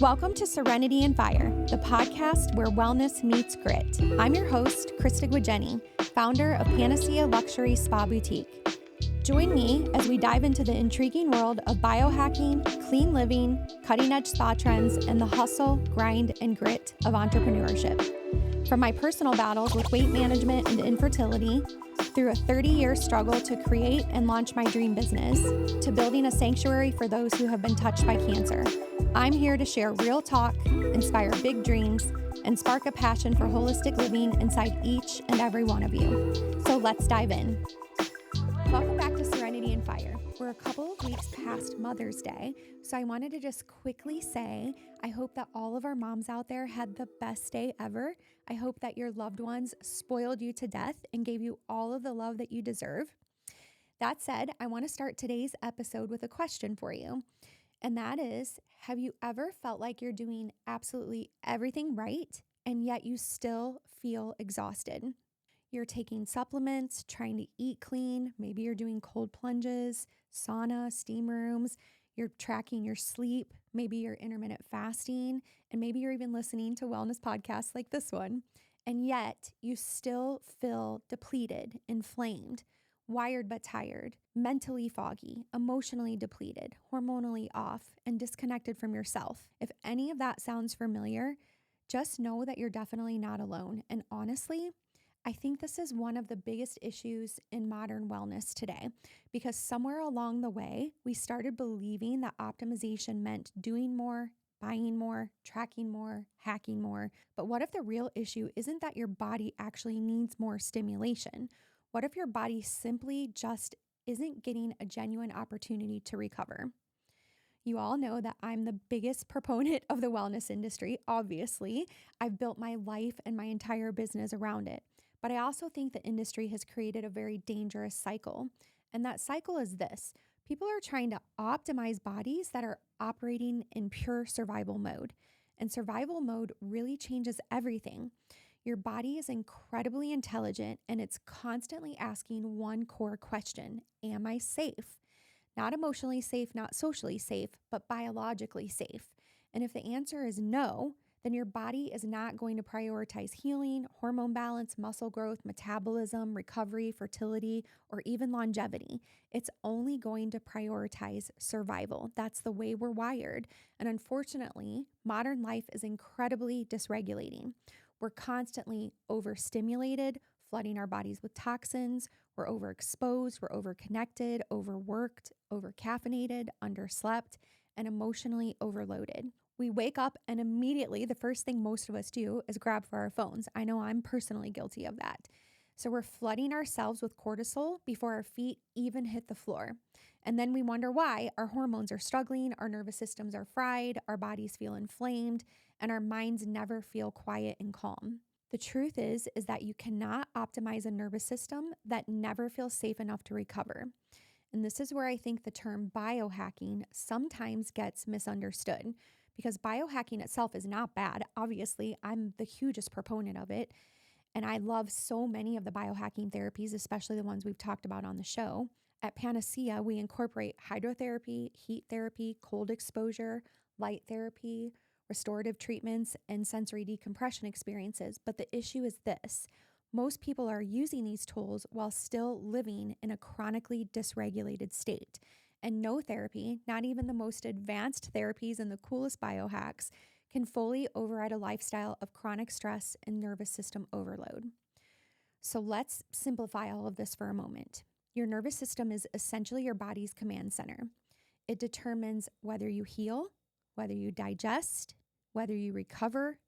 Welcome to Serenity and Fire, the podcast where wellness meets grit. I'm your host, Krista Guigeni, founder of Panacea Luxury Spa Boutique. Join me as we dive into the intriguing world of biohacking, clean living, cutting-edge spa trends, and the hustle, grind, and grit of entrepreneurship. From my personal battles with weight management and infertility, through a 30-year struggle to create and launch my dream business, to building a sanctuary for those who have been touched by cancer, I'm here to share real talk, inspire big dreams, and spark a passion for holistic living inside each and every one of you. So let's dive in. Welcome back to Serenity and Fire. We're a couple of weeks past Mother's Day, so I wanted to just quickly say, I hope that all of our moms out there had the best day ever. I hope that your loved ones spoiled you to death and gave you all of the love that you deserve. That said, I want to start today's episode with a question for you. And that is, have you ever felt like you're doing absolutely everything right, and yet you still feel exhausted? You're taking supplements, trying to eat clean. Maybe you're doing cold plunges, sauna, steam rooms. You're tracking your sleep. Maybe you're intermittent fasting, and maybe you're even listening to wellness podcasts like this one. And yet you still feel depleted, inflamed, wired but tired, mentally foggy, emotionally depleted, hormonally off, and disconnected from yourself. If any of that sounds familiar, just know that you're definitely not alone. And honestly, I think this is one of the biggest issues in modern wellness today, because somewhere along the way, we started believing that optimization meant doing more, buying more, tracking more, hacking more. But what if the real issue isn't that your body actually needs more stimulation? What if your body simply just isn't getting a genuine opportunity to recover? You all know that I'm the biggest proponent of the wellness industry, obviously. I've built my life and my entire business around it. But I also think the industry has created a very dangerous cycle. And that cycle is this: people are trying to optimize bodies that are operating in pure survival mode. And survival mode really changes everything. Your body is incredibly intelligent, and it's constantly asking one core question: am I safe? Not emotionally safe, not socially safe, but biologically safe. And if the answer is no, then your body is not going to prioritize healing, hormone balance, muscle growth, metabolism, recovery, fertility, or even longevity. It's only going to prioritize survival. That's the way we're wired. And unfortunately, modern life is incredibly dysregulating. We're constantly overstimulated, flooding our bodies with toxins. We're overexposed, we're overconnected, overworked, overcaffeinated, underslept, and emotionally overloaded. We wake up and immediately the first thing most of us do is grab for our phones. I know I'm personally guilty of that. So we're flooding ourselves with cortisol before our feet even hit the floor. And then we wonder why our hormones are struggling, our nervous systems are fried, our bodies feel inflamed, and our minds never feel quiet and calm. The truth is that you cannot optimize a nervous system that never feels safe enough to recover. And this is where I think the term biohacking sometimes gets misunderstood, because biohacking itself is not bad. Obviously, I'm the hugest proponent of it. And I love so many of the biohacking therapies, especially the ones we've talked about on the show. At Panacea, we incorporate hydrotherapy, heat therapy, cold exposure, light therapy, restorative treatments, and sensory decompression experiences. But the issue is this: most people are using these tools while still living in a chronically dysregulated state. And no therapy, not even the most advanced therapies and the coolest biohacks, can fully override a lifestyle of chronic stress and nervous system overload. So let's simplify all of this for a moment. Your nervous system is essentially your body's command center. It determines whether you heal, whether you digest, whether you recover,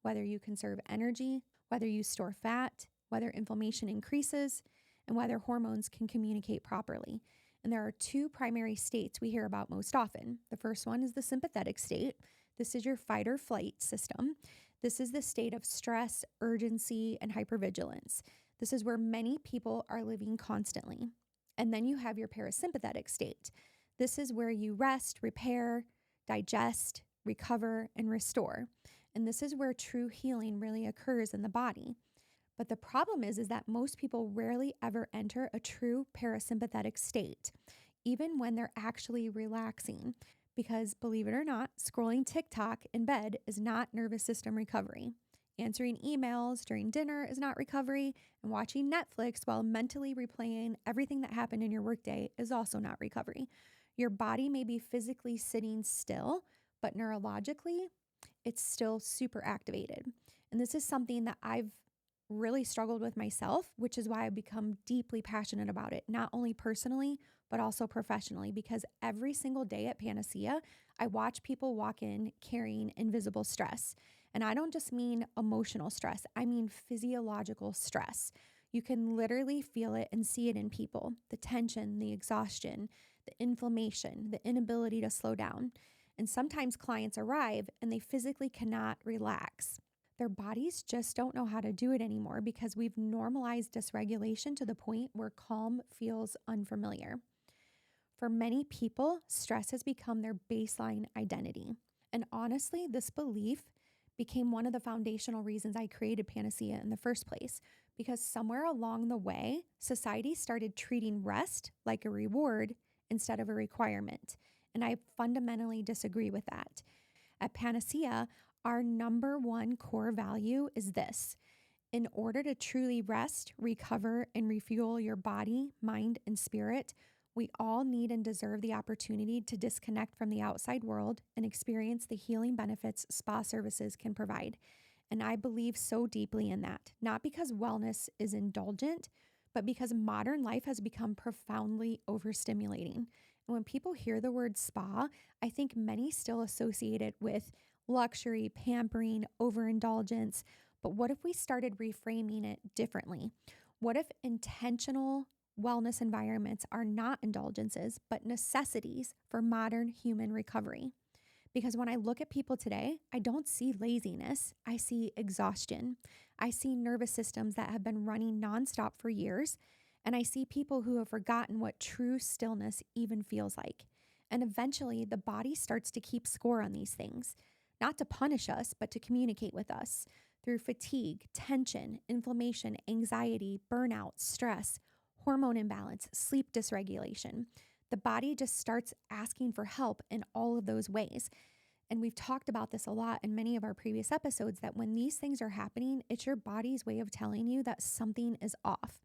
whether you conserve energy, whether you store fat, whether inflammation increases, and whether hormones can communicate properly. And there are two primary states we hear about most often. The first one is the sympathetic state. This is your fight or flight system. This is the state of stress, urgency, and hypervigilance. This is where many people are living constantly. And then you have your parasympathetic state. This is where you rest, repair, digest, recover, and restore. And this is where true healing really occurs in the body. But the problem is that most people rarely ever enter a true parasympathetic state, even when they're actually relaxing. because believe it or not, scrolling TikTok in bed is not nervous system recovery. Answering emails during dinner is not recovery, and watching Netflix while mentally replaying everything that happened in your workday is also not recovery. Your body may be physically sitting still, but neurologically, it's still super activated. And this is something that I've really struggled with myself, which is why I've become deeply passionate about it, not only personally, but also professionally, because every single day at Panacea, I watch people walk in carrying invisible stress. And I don't just mean emotional stress, I mean physiological stress. You can literally feel it and see it in people, the tension, the exhaustion, the inflammation, the inability to slow down. And sometimes clients arrive and they physically cannot relax. Their bodies just don't know how to do it anymore because we've normalized dysregulation to the point where calm feels unfamiliar. For many people, stress has become their baseline identity. And honestly, this belief became one of the foundational reasons I created Panacea in the first place, because somewhere along the way, society started treating rest like a reward instead of a requirement. And I fundamentally disagree with that. At Panacea, our number one core value is this: in order to truly rest, recover, and refuel your body, mind, and spirit, we all need and deserve the opportunity to disconnect from the outside world and experience the healing benefits spa services can provide. And I believe so deeply in that, not because wellness is indulgent, but because modern life has become profoundly overstimulating. And when people hear the word spa, I think many still associate it with luxury, pampering, overindulgence. But what if we started reframing it differently? What if intentional wellness environments are not indulgences, but necessities for modern human recovery? Because when I look at people today, I don't see laziness. I see exhaustion. I see nervous systems that have been running nonstop for years. And I see people who have forgotten what true stillness even feels like. And eventually the body starts to keep score on these things, not to punish us, but to communicate with us through fatigue, tension, inflammation, anxiety, burnout, stress, hormone imbalance, sleep dysregulation. The body just starts asking for help in all of those ways. And we've talked about this a lot in many of our previous episodes, that when these things are happening, it's your body's way of telling you that something is off.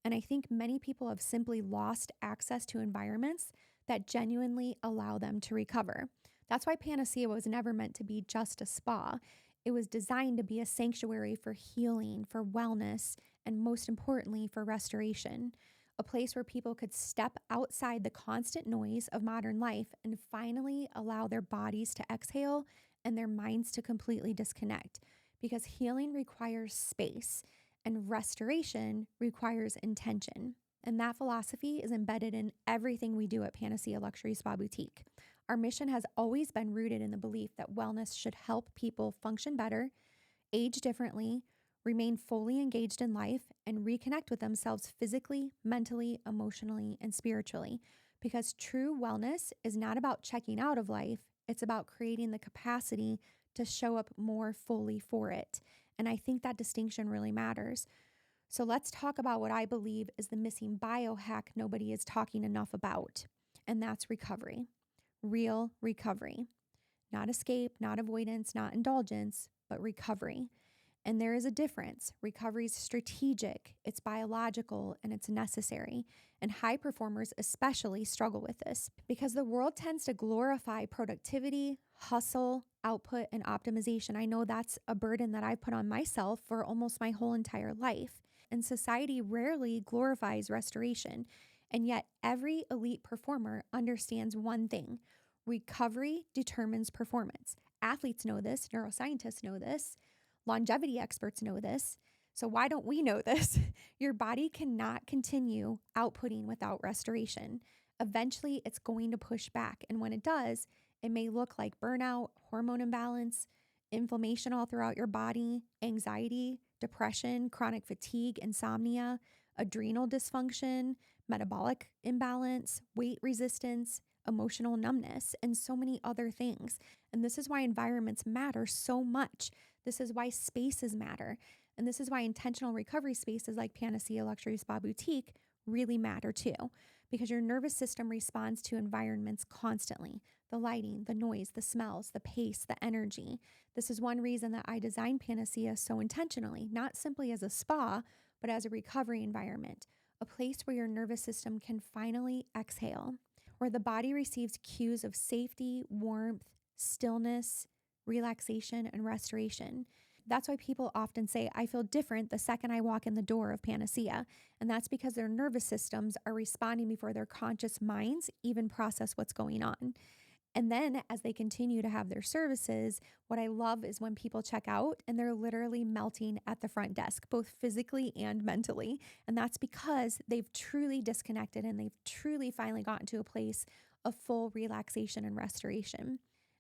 And I think many people have simply lost access to environments that genuinely allow them to recover. That's why Panacea was never meant to be just a spa. It was designed to be a sanctuary for healing, for wellness, and most importantly, for restoration. A place where people could step outside the constant noise of modern life and finally allow their bodies to exhale and their minds to completely disconnect. Because healing requires space and restoration requires intention. And that philosophy is embedded in everything we do at Panacea Luxury Spa Boutique. Our mission has always been rooted in the belief that wellness should help people function better, age differently, remain fully engaged in life, and reconnect with themselves physically, mentally, emotionally, and spiritually. Because true wellness is not about checking out of life, it's about creating the capacity to show up more fully for it. And I think that distinction really matters. So let's talk about what I believe is the missing biohack nobody is talking enough about, and that's recovery. Real recovery. Not escape, not avoidance, not indulgence, but recovery. And there is a difference. Recovery is strategic, it's biological, and it's necessary. And high performers especially struggle with this because the world tends to glorify productivity, hustle, output, and optimization. I know that's a burden that I've put on myself for almost my whole entire life. And society rarely glorifies restoration. And yet every elite performer understands one thing: recovery determines performance. Athletes know this, neuroscientists know this, longevity experts know this. So why don't we know this? Your body cannot continue outputting without restoration. Eventually, it's going to push back. And when it does, it may look like burnout, hormone imbalance, inflammation all throughout your body, anxiety, depression, chronic fatigue, insomnia, adrenal dysfunction, metabolic imbalance, weight resistance, emotional numbness, and so many other things. And this is why environments matter so much. This is why spaces matter. And this is why intentional recovery spaces like Panacea Luxury Spa Boutique really matter too, because your nervous system responds to environments constantly. the lighting, the noise, the smells, the pace, the energy. This is one reason that I designed Panacea so intentionally, not simply as a spa, but as a recovery environment, a place where your nervous system can finally exhale, where the body receives cues of safety, warmth, stillness, relaxation, and restoration. That's why people often say, I feel different the second I walk in the door of Panacea. And that's because their nervous systems are responding before their conscious minds even process what's going on. And then as they continue to have their services, what I love is when people check out and they're literally melting at the front desk, both physically and mentally. And that's because they've truly disconnected and they've truly finally gotten to a place of full relaxation and restoration.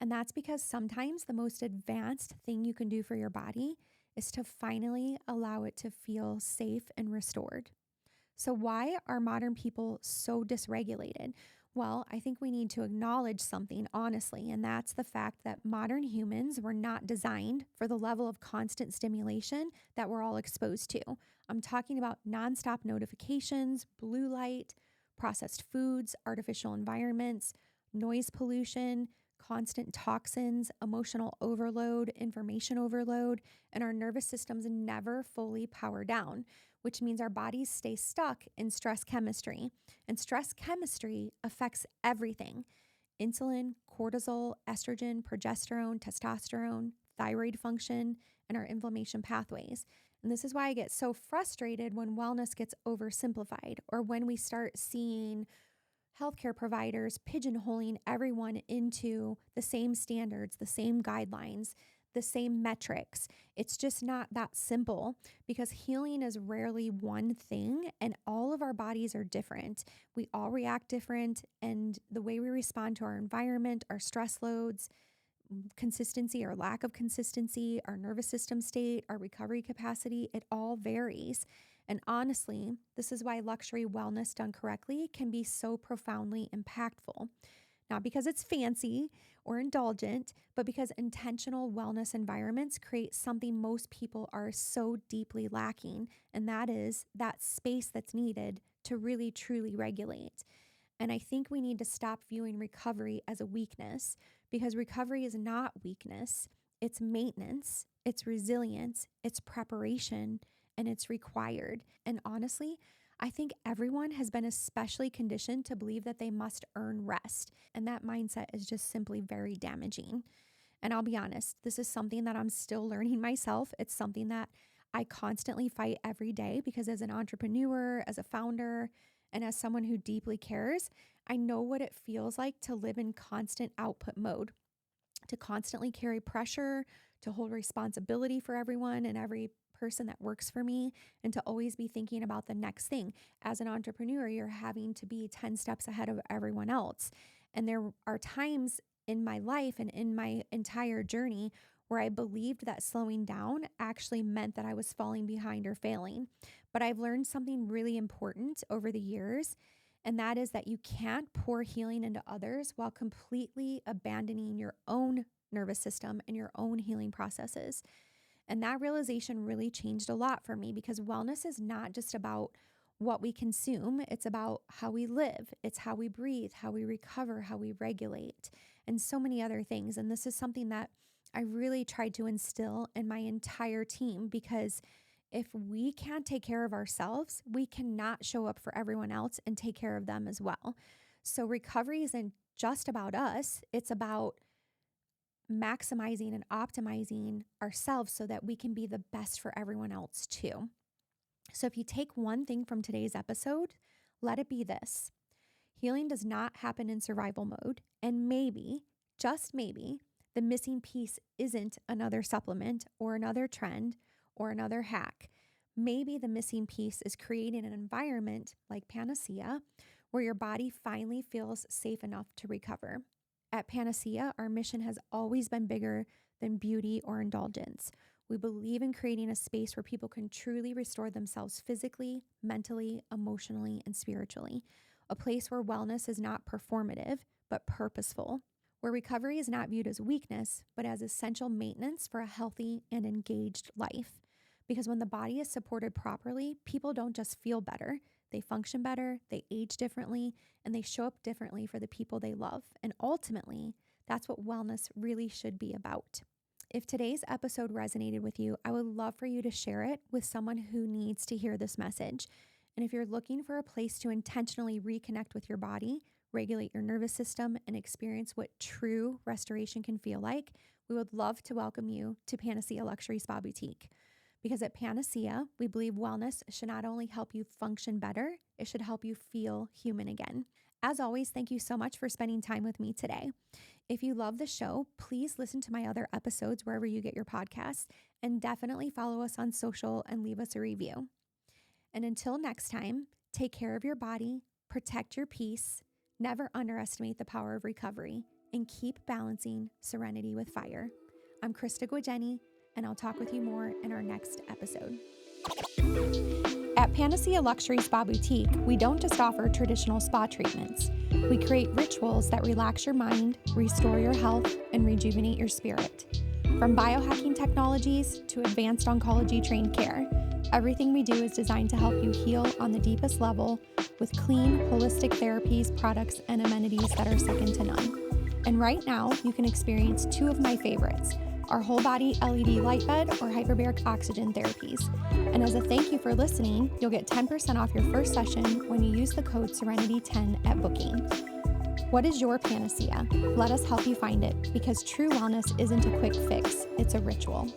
And that's because sometimes the most advanced thing you can do for your body is to finally allow it to feel safe and restored. So why are modern people so dysregulated? Well, I think we need to acknowledge something honestly, and that's the fact that modern humans were not designed for the level of constant stimulation that we're all exposed to. I'm talking about nonstop notifications, blue light, processed foods, artificial environments, noise pollution, constant toxins, emotional overload, information overload, and our nervous systems never fully power down, which means our bodies stay stuck in stress chemistry. And stress chemistry affects everything: insulin, cortisol, estrogen, progesterone, testosterone, thyroid function, and our inflammation pathways. And this is why I get so frustrated when wellness gets oversimplified, or when we start seeing healthcare providers pigeonholing everyone into the same standards, the same guidelines, the same metrics. It's just not that simple, because healing is rarely one thing and all of our bodies are different. We all react different, and the way we respond to our environment, our stress loads, consistency or lack of consistency, our nervous system state, our recovery capacity, it all varies. And honestly, this is why luxury wellness done correctly can be so profoundly impactful. Not because it's fancy or indulgent, but because intentional wellness environments create something most people are so deeply lacking, and that is that space that's needed to really truly regulate. And I think we need to stop viewing recovery as a weakness, because recovery is not weakness. It's maintenance, it's resilience, it's preparation, and it's required. And honestly, I think everyone has been especially conditioned to believe that they must earn rest. And that mindset is just simply very damaging. And I'll be honest, this is something that I'm still learning myself. It's something that I constantly fight every day, because as an entrepreneur, as a founder, and as someone who deeply cares, I know what it feels like to live in constant output mode, to constantly carry pressure, to hold responsibility for everyone and every person that works for me, and to always be thinking about the next thing. As an entrepreneur, you're having to be 10 steps ahead of everyone else. And there are times in my life and in my entire journey where I believed that slowing down actually meant that I was falling behind or failing. But I've learned something really important over the years, and that is that you can't pour healing into others while completely abandoning your own nervous system and your own healing processes. And that realization really changed a lot for me, because wellness is not just about what we consume. It's about how we live. It's how we breathe, how we recover, how we regulate, and so many other things. And this is something that I really tried to instill in my entire team, because if we can't take care of ourselves, we cannot show up for everyone else and take care of them as well. So recovery isn't just about us. It's about maximizing and optimizing ourselves so that we can be the best for everyone else too. So if you take one thing from today's episode, let it be this: healing does not happen in survival mode. And maybe, just maybe, the missing piece isn't another supplement or another trend or another hack. Maybe the missing piece is creating an environment like Panacea where your body finally feels safe enough to recover. At Panacea, our mission has always been bigger than beauty or indulgence. We believe in creating a space where people can truly restore themselves physically, mentally, emotionally, and spiritually. A place where wellness is not performative, but purposeful. Where recovery is not viewed as weakness, but as essential maintenance for a healthy and engaged life. Because when the body is supported properly, people don't just feel better, they function better, they age differently, and they show up differently for the people they love. And ultimately, that's what wellness really should be about. If today's episode resonated with you, I would love for you to share it with someone who needs to hear this message. And if you're looking for a place to intentionally reconnect with your body, regulate your nervous system, and experience what true restoration can feel like, we would love to welcome you to Panacea Luxury Spa Boutique. Because at Panacea, we believe wellness should not only help you function better, it should help you feel human again. As always, thank you so much for spending time with me today. If you love the show, please listen to my other episodes wherever you get your podcasts, and definitely follow us on social and leave us a review. And until next time, take care of your body, protect your peace, never underestimate the power of recovery, and keep balancing serenity with fire. I'm Krista Guageni, and I'll talk with you more in our next episode. At Panacea Luxury Spa Boutique, we don't just offer traditional spa treatments. We create rituals that relax your mind, restore your health, and rejuvenate your spirit. From biohacking technologies to advanced oncology-trained care, everything we do is designed to help you heal on the deepest level with clean, holistic therapies, products, and amenities that are second to none. And right now, you can experience two of my favorites, our whole body LED light bed or hyperbaric oxygen therapies. And as a thank you for listening, you'll get 10% off your first session when you use the code Serenity10 at booking. What is your panacea? Let us help you find it, because true wellness isn't a quick fix, it's a ritual.